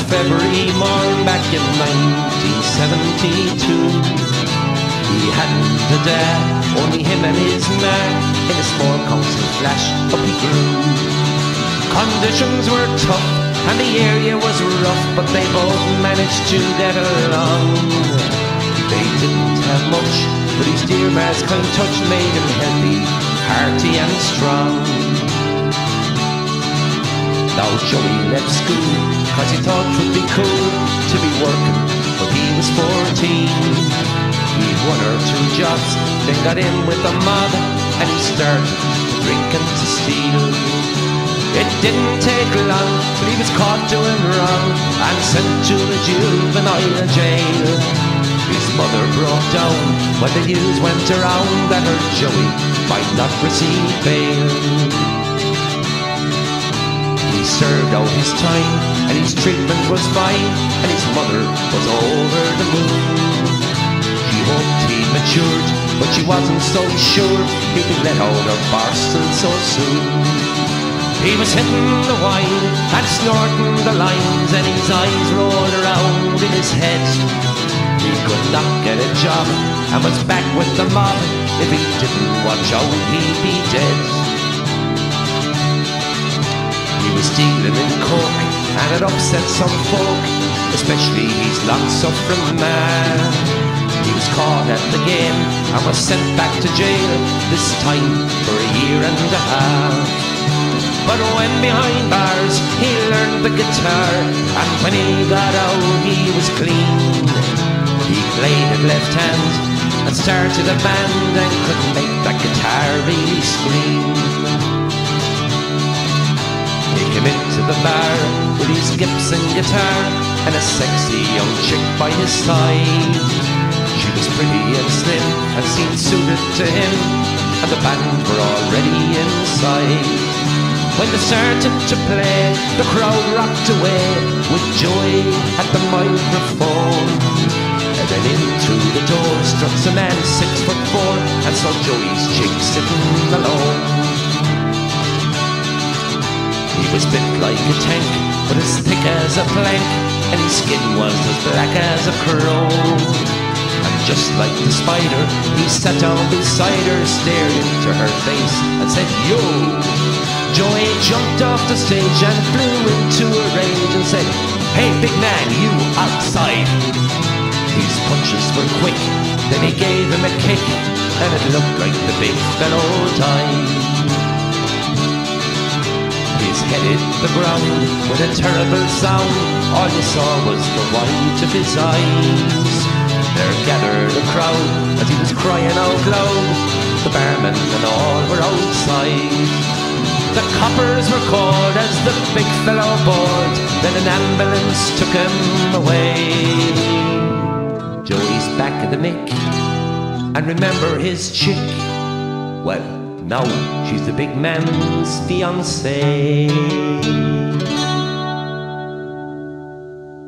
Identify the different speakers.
Speaker 1: February morn back in 1972. He hadn't a dad, only him and his man. In a small council flash up he grew. Conditions were tough and the area was rough, but they both managed to get along. They didn't have much, but his dear ma's kind touch made him healthy, hearty and strong. Now Joey left school, cause he thought 'twould be cool to be working, but he was 14. He'd 1 or 2 jobs, then got in with the mob, and he started drinking to steal. It didn't take long till he was caught doing wrong and sent to the juvenile jail. His mother broke down when the news went around that her Joey might not receive bail. He served out his time and his treatment was fine, and his mother was over the moon. She hoped he'd matured, but she wasn't so sure he'd be let out of Barstool so soon. He was hitting the wine and snorting the lines, and his eyes rolled around in his head. He could not get a job and was back with the mob. If he didn't watch out, he'd be dead. He was dealing in coke and it upset some folk, especially his long-suffering man. He was caught at the game and was sent back to jail, this time for a year and a half. But when behind bars, he learned the guitar, and when he got out, he was clean. He played it left hand and started a band and could make that guitar really scream. He came into the bar with his Gibson guitar and a sexy young chick by his side. She was pretty and slim and seemed suited to him, and the band were already inside. When they started to play, the crowd rocked away with joy at the microphone. And then in through the door struts a man 6'4" and saw Joey's chick sitting alone. He was built like a tank, but as thick as a plank, and his skin was as black as a crow. And just like the spider, he sat down beside her, stared into her face and said, "Yo!" Joey jumped off the stage and flew into a rage and said, "Hey big man, you outside!" His punches were quick, then he gave him a kick, and it looked like the big fellow died. His head hit the ground with a terrible sound, all you saw was the white of his eyes. There gathered a crowd as he was crying out loud, the barman and all were outside. The coppers were called as the big fellow bored, then an ambulance took him away. Joey's back at the mick, and remember his chick? Well, now she's the big man's fiancée.